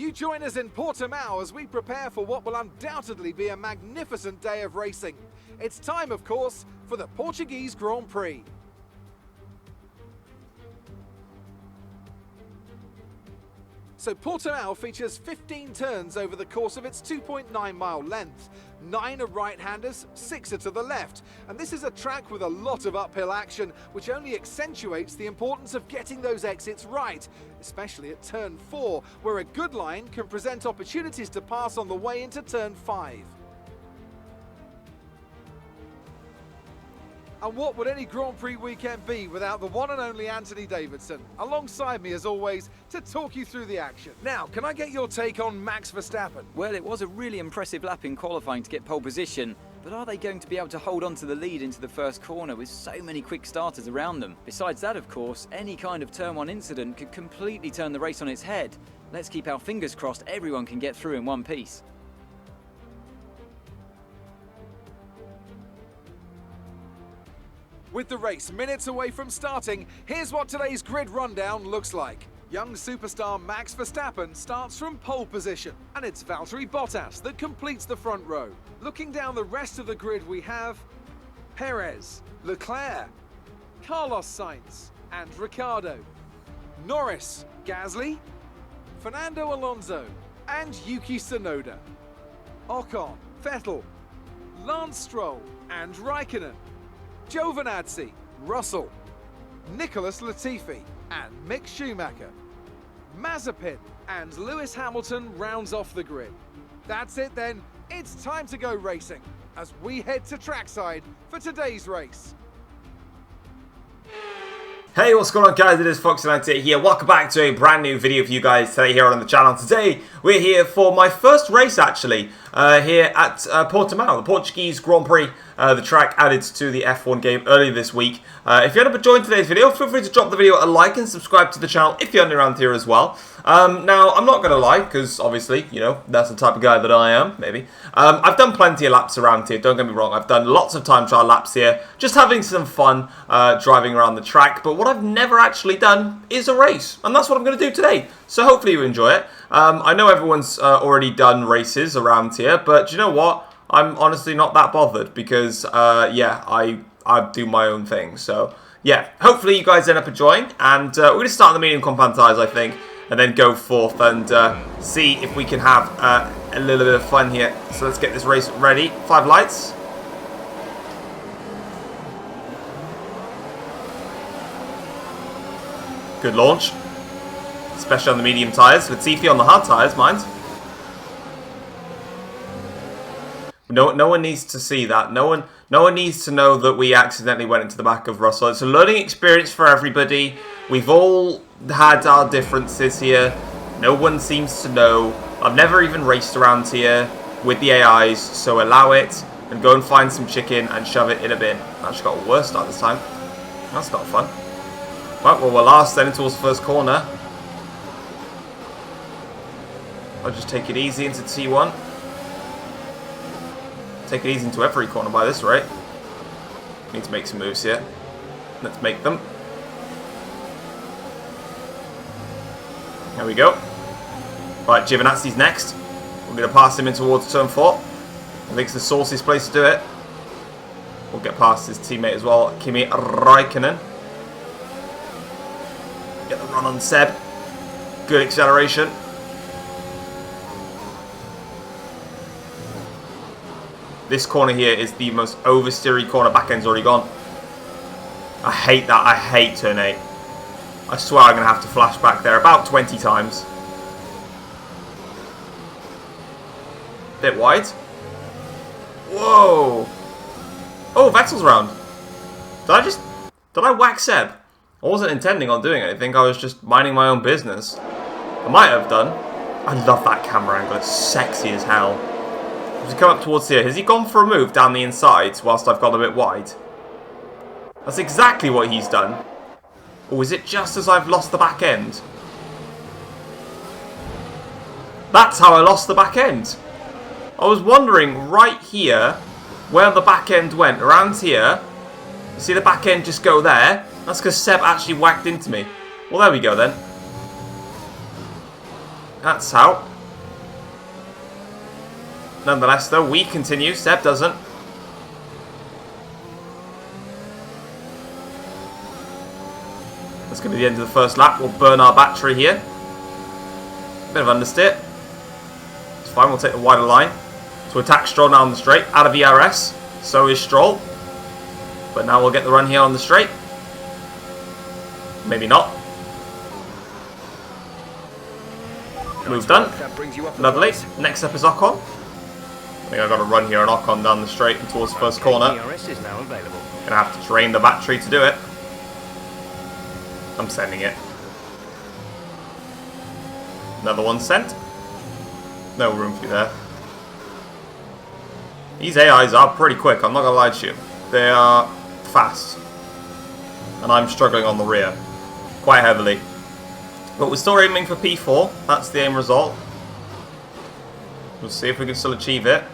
You join us in Portimao as we prepare for what will undoubtedly be a magnificent day of racing. It's time, of course, for the Portuguese Grand Prix. So Portimao features 15 turns over the course of its 2.9-mile length. 9 are right-handers, 6 are to the left. And this is a track with a lot of uphill action, which only accentuates the importance of getting those exits right, especially at turn 4, where a good line can present opportunities to pass on the way into turn 5. And what would any Grand Prix weekend be without the one and only Anthony Davidson, alongside me as always, to talk you through the action. Now, can I get your take on Max Verstappen? Well, it was a really impressive lap in qualifying to get pole position, but are they going to be able to hold on to the lead into the first corner with so many quick starters around them? Besides that, of course, any kind of turn 1 incident could completely turn the race on its head. Let's keep our fingers crossed everyone can get through in one piece. With the race minutes away from starting, here's what today's grid rundown looks like. Young superstar Max Verstappen starts from pole position, and it's Valtteri Bottas that completes the front row. Looking down the rest of the grid, we have Perez, Leclerc, Carlos Sainz and Ricciardo, Norris, Gasly, Fernando Alonso and Yuki Tsunoda, Ocon, Vettel, Lance Stroll and Raikkonen, Giovinazzi, Russell, Nicholas Latifi and Mick Schumacher. Mazepin and Lewis Hamilton rounds off the grid. That's it then, it's time to go racing as we head to trackside for today's race. Hey, what's going on guys, it is Fox98 here. Welcome back to a brand new video for you guys today here on the channel. Today we're here for my first race actually, here at Portimao, the Portuguese Grand Prix, the track added to the F1 game earlier this week. If you haven't enjoyed today's video, feel free to drop the video a like and subscribe to the channel if you're new around here as well. Now, I'm not going to lie, because obviously, you know, that's the type of guy that I am, maybe. I've done plenty of laps around here, don't get me wrong. I've done lots of time trial laps here, just having some fun driving around the track. But what I've never actually done is a race, and that's what I'm going to do today. So hopefully you enjoy it. I know everyone's already done races around here, but do you know what? I'm honestly not that bothered because, yeah, I do my own thing. So, yeah, hopefully you guys end up enjoying. And we're going to start in the medium compound tyres, I think, and then go forth and see if we can have a little bit of fun here. So let's get this race ready. 5 lights. Good launch. Especially on the medium tyres. Latifi on the hard tyres, mind. No one needs to see that. No one needs to know that we accidentally went into the back of Russell. It's a learning experience for everybody. We've all had our differences here. No one seems to know. I've never even raced around here with the AIs, so allow it and go and find some chicken and shove it in a bin. Actually got a worse start this time. That's not fun. Right, well, we're last then towards the first corner. I'll just take it easy into T1. Take it easy into every corner by this rate. Need to make some moves here. Let's make them. There we go. Right, Giovinazzi's next. We're going to pass him in towards turn 4. I think it's the sauciest place to do it. We'll get past his teammate as well, Kimi Raikkonen. Get the run on Seb. Good acceleration. This corner here is the most oversteery corner. Back end's already gone. I hate that. I hate turn 8. I swear I'm going to have to flash back there about 20 times. Bit wide. Whoa. Oh, Vettel's round. Did I whack Seb? I wasn't intending on doing anything. I was just minding my own business. I might have done. I love that camera angle. It's sexy as hell. As we come up towards here, has he gone for a move down the inside whilst I've gone a bit wide? That's exactly what he's done. Or is it just as I've lost the back end? That's how I lost the back end. I was wondering right here where the back end went. Around here. You see the back end just go there? That's because Seb actually whacked into me. Well, there we go then. That's out. Nonetheless, though, we continue. Seb doesn't. That's going to be the end of the first lap. We'll burn our battery here. Bit of understeer. It's fine, we'll take the wider line. To attack Stroll now on the straight. Out of ERS. So is Stroll. But now we'll get the run here on the straight. Maybe not. Move done. Lovely. Next up is Ocon. I think I've got to run here on Ocon down the straight and towards the first corner. Gonna have to drain the battery to do it. I'm sending it. Another one sent. No room for you there. These AIs are pretty quick, I'm not gonna lie to you. They are fast. And I'm struggling on the rear. Quite heavily. But we're still aiming for P4. That's the aim result. We'll see if we can still achieve it.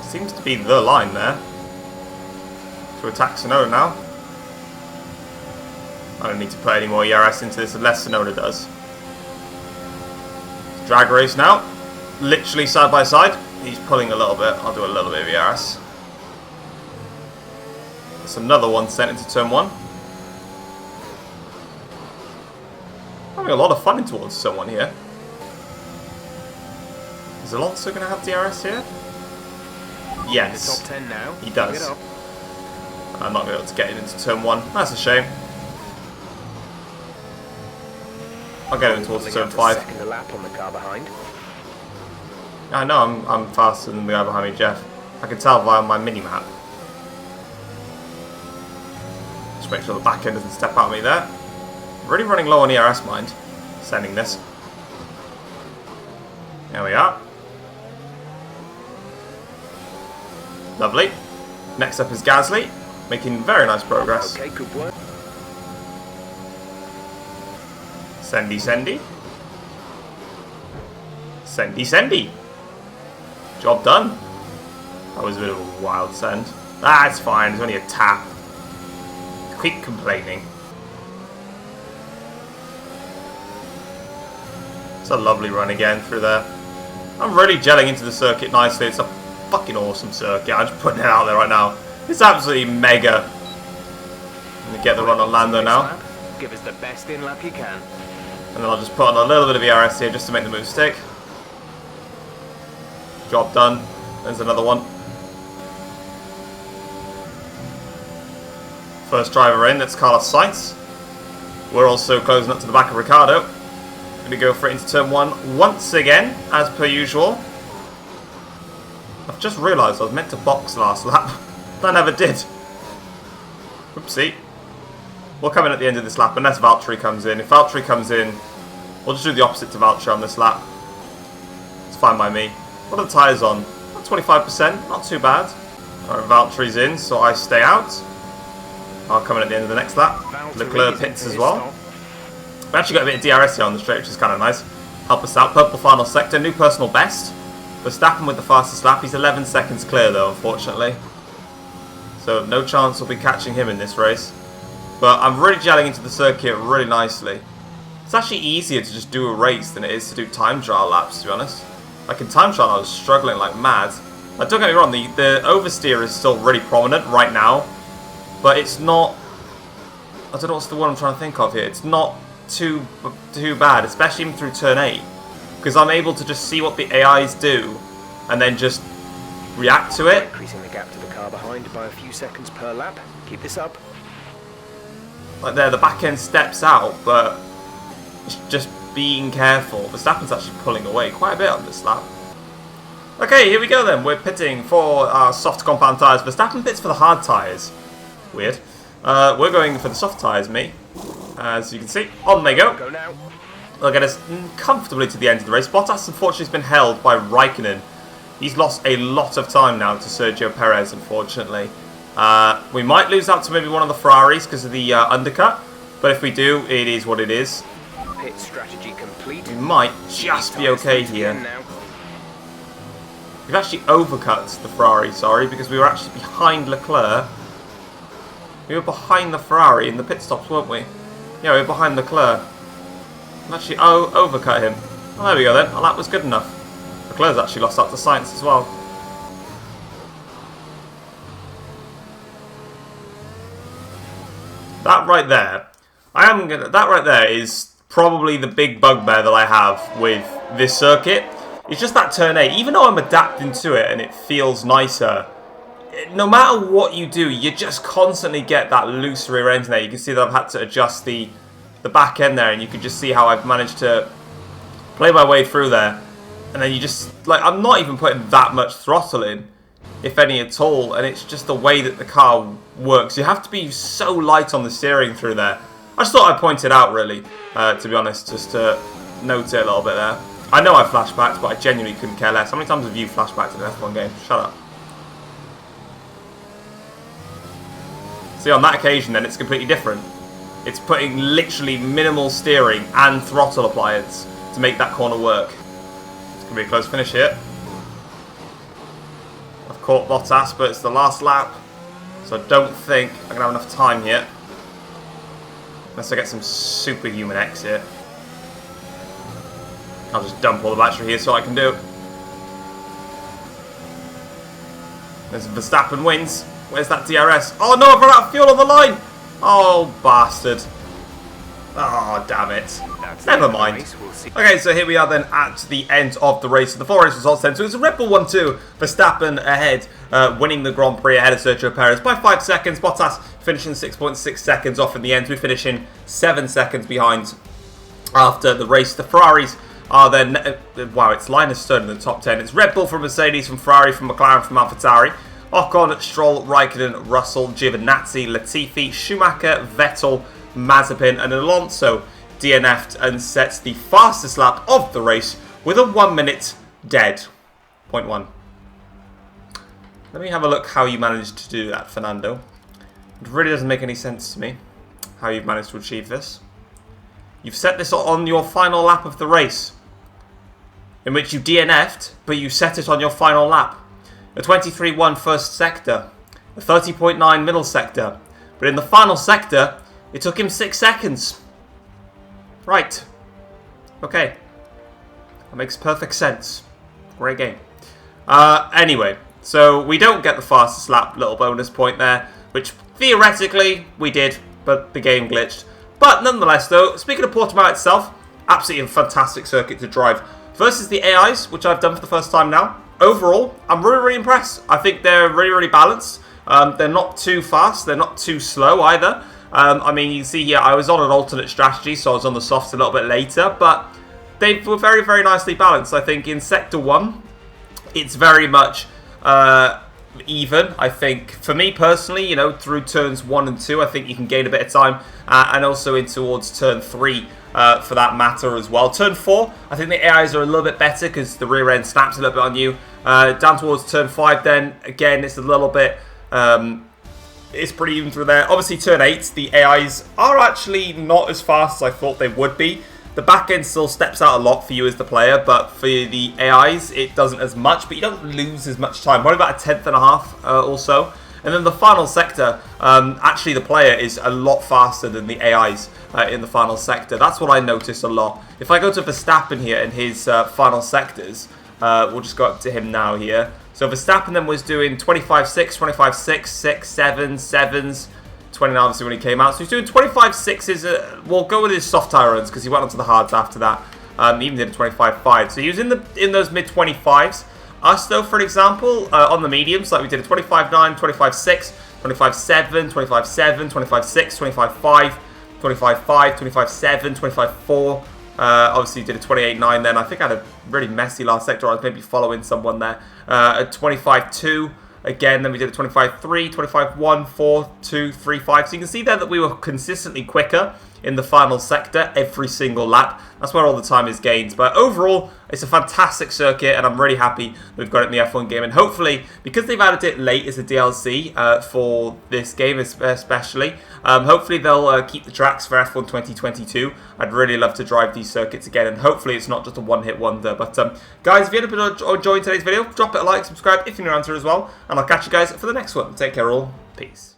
Seems to be the line there. To attack Tsunoda now. I don't need to put any more ERS into this unless Tsunoda does. Drag race now. Literally side by side. He's pulling a little bit. I'll do a little bit of ERS. That's another one sent into turn 1. Having a lot of fun in towards someone here. Is Alonso going to have DRS here? Yes, top 10 now. He does. I'm not going to be able to get it into turn 1. That's a shame. I'll get him towards turn 5. Second a lap on the car behind. I know I'm faster than the guy behind me, Jeff. I can tell via my mini-map. Just make sure the back end doesn't step out of me there. Really running low on ERS, mind. Sending this. There we are. Lovely. Next up is Gasly, making very nice progress. Okay, good work. Sendy, Sendy. Sendy, Sendy. Job done. That was a bit of a wild send. That's fine, it's only a tap. Quit complaining. It's a lovely run again through there. I'm really gelling into the circuit nicely. It's a fucking awesome circuit. I'm just putting it out there right now. It's absolutely mega. I'm gonna get the run on Lando now. Give us the best in lap you can. And then I'll just put on a little bit of ERS here just to make the move stick. Job done. There's another one. First driver in, that's Carlos Sainz. We're also closing up to the back of Ricciardo. Going to go for it into turn 1 once again, as per usual. I've just realised I was meant to box last lap. I never did. Oopsie. We'll come in at the end of this lap, unless Valtteri comes in. If Valtteri comes in, we'll just do the opposite to Valtteri on this lap. It's fine by me. What are the tyres on? 25%, not too bad. Alright, Valtteri's in, so I stay out. I'll come in at the end of the next lap. Leclerc pits as well. We've actually got a bit of DRS here on the straight, which is kind of nice. Help us out. Purple final sector, new personal best. Verstappen with the fastest lap. He's 11 seconds clear though, unfortunately. So no chance we'll be catching him in this race. But I'm really gelling into the circuit really nicely. It's actually easier to just do a race than it is to do time trial laps, to be honest. Like in time trial I was struggling like mad. Like, don't get me wrong, the oversteer is still really prominent right now. But it's not... I don't know what's the word I'm trying to think of here. It's not too bad, especially even through turn 8. Because I'm able to just see what the AIs do and then just react to it. Increasing the gap to the car behind by a few seconds per lap. Keep this up. Like there, the back end steps out, but it's just being careful. Verstappen's actually pulling away quite a bit on this lap. Okay, here we go then. We're pitting for our soft compound tyres. Verstappen pits for the hard tyres. Weird. We're going for the soft tyres, me. As you can see, on they go. Go now. They'll get us comfortably to the end of the race. Bottas, unfortunately, has been held by Raikkonen. He's lost a lot of time now to Sergio Perez, unfortunately. We might lose out to maybe one of the Ferraris because of the undercut. But if we do, it is what it is. Pit strategy complete. We might just be okay here. We've actually overcut the Ferrari, sorry, because we were actually behind Leclerc. We were behind the Ferrari in the pit stops, weren't we? Yeah, we're behind Leclerc. I'm actually overcut him. Oh, there we go then. Well, that was good enough. Leclerc's actually lost out to Sainz as well. That right there, that right there is probably the big bugbear that I have with this circuit. It's just that turn 8. Even though I'm adapting to it and it feels nicer, no matter what you do, you just constantly get that loose rear end there. You can see that I've had to adjust the back end there, and you can just see how I've managed to play my way through there. And then you just, like, I'm not even putting that much throttle in, if any at all, and it's just the way that the car works. You have to be so light on the steering through there. I just thought I'd point it out, really, to be honest, just to note it a little bit there. I know I flashbacked, but I genuinely couldn't care less. How many times have you flashbacked in an F1 game? Shut up. See, on that occasion, then, it's completely different. It's putting literally minimal steering and throttle appliance to make that corner work. It's going to be a close finish here. I've caught Bottas, but it's the last lap, so I don't think I'm going to have enough time here. Unless I get some superhuman exit. I'll just dump all the battery here so I can do. There's Verstappen wins. Where's that DRS? Oh no, I've run out of fuel on the line! Oh, bastard. Oh, damn it. Never mind. Okay, so here we are then at the end of the race. The 4 race results then. So it's a Red Bull 1-2. Verstappen ahead, winning the Grand Prix ahead of Sergio Perez by 5 seconds. Bottas finishing 6.6 seconds off in the end. We're finishing 7 seconds behind after the race. The Ferraris are then... wow, it's Linus Stirn in the top 10. It's Red Bull from Mercedes, from Ferrari, from McLaren, from AlphaTauri. Ocon, Stroll, Raikkonen, Russell, Giovinazzi, Latifi, Schumacher, Vettel, Mazepin and Alonso DNF'd and sets the fastest lap of the race with a 1 minute dead. 0.1. Let me have a look how you managed to do that, Fernando. It really doesn't make any sense to me how you've managed to achieve this. You've set this on your final lap of the race, in which you DNF'd, but you set it on your final lap. A 23.1 first sector, a 30.9 middle sector, but in the final sector, it took him 6 seconds. Right. Okay. That makes perfect sense. Great game. Anyway, so we don't get the fastest lap little bonus point there, which theoretically we did, but the game glitched. But nonetheless, though, speaking of Portimao itself, absolutely a fantastic circuit to drive. Versus the AIs, which I've done for the first time now. Overall, I'm really, really impressed. I think they're really, really balanced. They're not too fast. They're not too slow either. I mean, you can see here, I was on an alternate strategy, so I was on the softs a little bit later. But they were very, very nicely balanced. I think in Sector 1, it's very much even. I think, for me personally, you know, through turns 1 and 2, I think you can gain a bit of time. And also in towards turn 3. For that matter as well. Turn 4, I think the AIs are a little bit better because the rear end snaps a little bit on you. Down towards turn 5 then, again, it's a little bit, it's pretty even through there. Obviously turn 8, the AIs are actually not as fast as I thought they would be. The back end still steps out a lot for you as the player, but for the AIs, it doesn't as much, but you don't lose as much time. Probably about a 10th and a half or so. And then the final sector, actually the player is a lot faster than the AIs in the final sector. That's what I noticed a lot. If I go to Verstappen here in his final sectors, we'll just go up to him now here. So Verstappen then was doing 25.6, 25.6, 6, 7, 7s, 29 obviously when he came out. So he's doing 25.6s. We'll go with his soft tyre runs because he went onto the hards after that. He even did a 25.5. So he was in those mid-25s. Us, though, for example, on the mediums, like we did a 25.9, 25.6, 25.7, 25.7, 25.6, 25.5, 25.5, 25.7, 25.4. Obviously, did a 28.9 then. I think I had a really messy last sector. I was maybe following someone there. A 25.2 again. Then we did a 25.3, 25.1, 4, 2, 3, 5. So you can see there that we were consistently quicker in the final sector every single lap. That's where all the time is gained. But overall, it's a fantastic circuit, and I'm really happy we've got it in the F1 game. And hopefully, because they've added it late as a DLC for this game especially, hopefully they'll keep the tracks for F1 2022. I'd really love to drive these circuits again, and hopefully it's not just a one-hit wonder. But guys, if you ended up enjoying today's video, drop it a like, subscribe if you're new around here as well, and I'll catch you guys for the next one. Take care all. Peace.